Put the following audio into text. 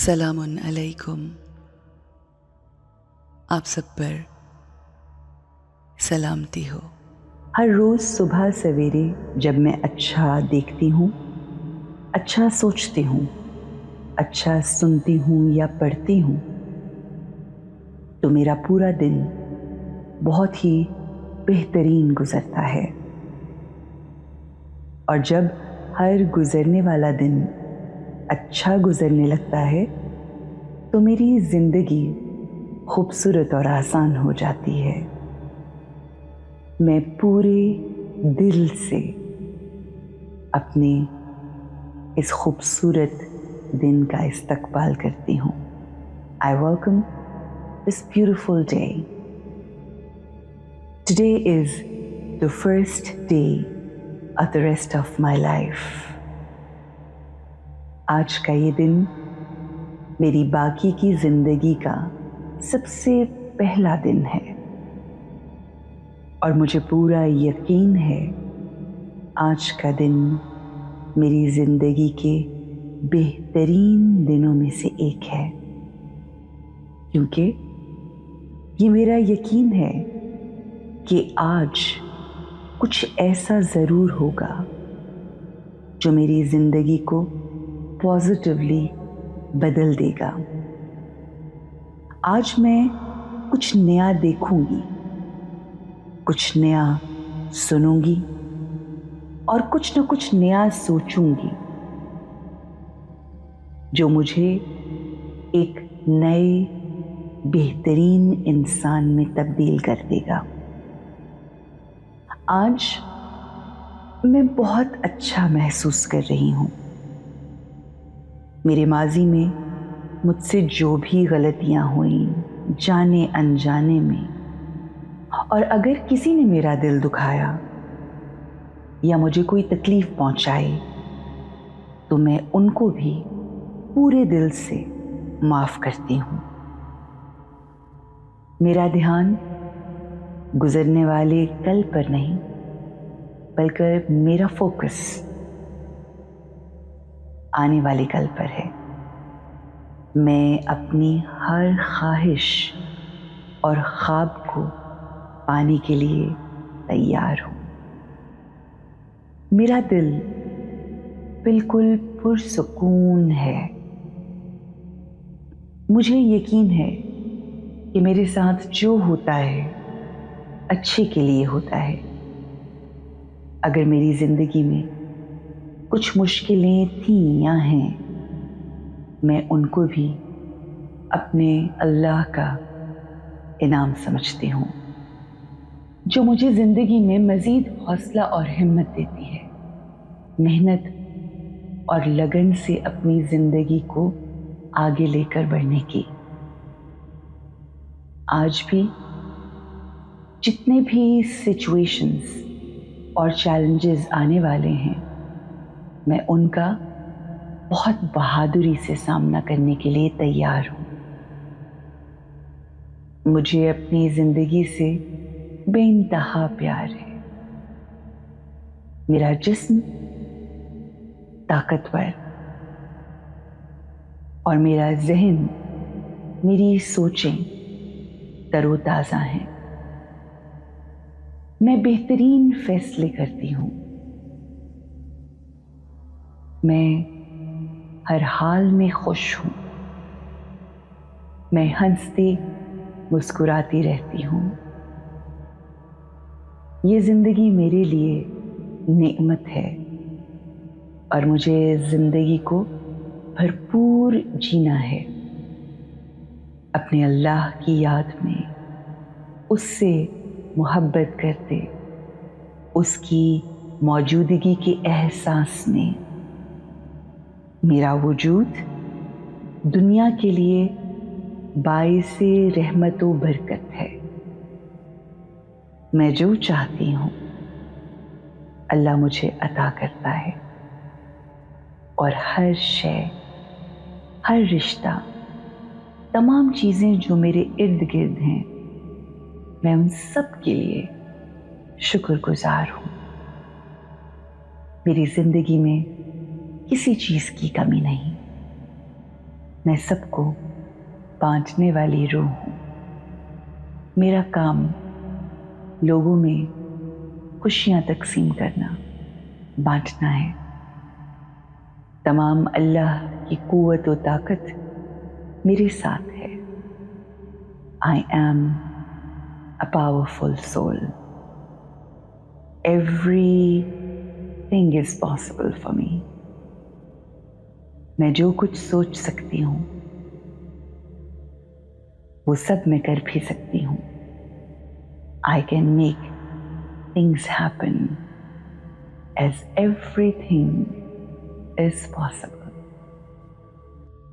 سلام علیکم. آپ سب پر سلامتی ہو. ہر روز صبح سویرے جب میں اچھا دیکھتی ہوں، اچھا سوچتی ہوں، اچھا سنتی ہوں یا پڑھتی ہوں تو میرا پورا دن بہت ہی بہترین گزرتا ہے. اور جب ہر گزرنے والا دن اچھا گزرنے لگتا ہے تو میری زندگی خوبصورت اور آسان ہو جاتی ہے. میں پورے دل سے اپنے اس خوبصورت دن کا استقبال کرتی ہوں. I welcome this beautiful day. Today is the first day of the rest of my life. آج کا یہ دن میری باقی کی زندگی کا سب سے پہلا دن ہے اور مجھے پورا یقین ہے آج کا دن میری زندگی کے بہترین دنوں میں سے ایک ہے، کیونکہ یہ میرا یقین ہے کہ آج کچھ ایسا ضرور ہوگا جو میری زندگی کو پازیٹیولی بدل دے گا. آج میں کچھ نیا دیکھوں گی، کچھ نیا سنوں گی اور کچھ نہ کچھ نیا سوچوں گی جو مجھے ایک نئے بہترین انسان میں تبدیل کر دے گا. آج میں بہت اچھا محسوس کر رہی ہوں. میرے ماضی میں مجھ سے جو بھی غلطیاں ہوئیں جانے انجانے میں، اور اگر کسی نے میرا دل دکھایا یا مجھے کوئی تکلیف پہنچائی تو میں ان کو بھی پورے دل سے معاف کرتی ہوں. میرا دھیان گزرنے والے کل پر نہیں بلکہ میرا فوکس آنے والے کل پر ہے. میں اپنی ہر خواہش اور خواب کو پانے کے لیے تیار ہوں. میرا دل بالکل پرسکون ہے. مجھے یقین ہے کہ میرے ساتھ جو ہوتا ہے اچھے کے لیے ہوتا ہے. اگر میری زندگی میں کچھ مشکلیں تھیں یا ہیں، میں ان کو بھی اپنے اللہ کا انعام سمجھتی ہوں جو مجھے زندگی میں مزید حوصلہ اور ہمت دیتی ہے، محنت اور لگن سے اپنی زندگی کو آگے لے کر بڑھنے کی. آج بھی جتنے بھی سچویشنز اور چیلنجز آنے والے ہیں، میں ان کا بہت بہادری سے سامنا کرنے کے لیے تیار ہوں. مجھے اپنی زندگی سے بے انتہا پیار ہے. میرا جسم طاقتور اور میرا ذہن، میری سوچیں تر و تازہ ہیں. میں بہترین فیصلے کرتی ہوں. میں ہر حال میں خوش ہوں. میں ہنستی مسکراتی رہتی ہوں. یہ زندگی میرے لیے نعمت ہے اور مجھے زندگی کو بھرپور جینا ہے، اپنے اللہ کی یاد میں، اس سے محبت کرتے، اس کی موجودگی کے احساس میں. میرا وجود دنیا کے لیے باعث رحمت و برکت ہے. میں جو چاہتی ہوں اللہ مجھے عطا کرتا ہے، اور ہر شے، ہر رشتہ، تمام چیزیں جو میرے ارد گرد ہیں، میں ان سب کے لیے شکر گزار ہوں. میری زندگی میں کسی چیز کی کمی نہیں. میں سب کو بانٹنے والی روح ہوں. میرا کام لوگوں میں خوشیاں تقسیم کرنا، بانٹنا ہے. تمام اللہ کی قوت و طاقت میرے ساتھ ہے. I am a powerful soul. Everything is possible for me. میں جو کچھ سوچ سکتی ہوں وہ سب میں کر بھی سکتی ہوں. I can make things happen as everything is possible.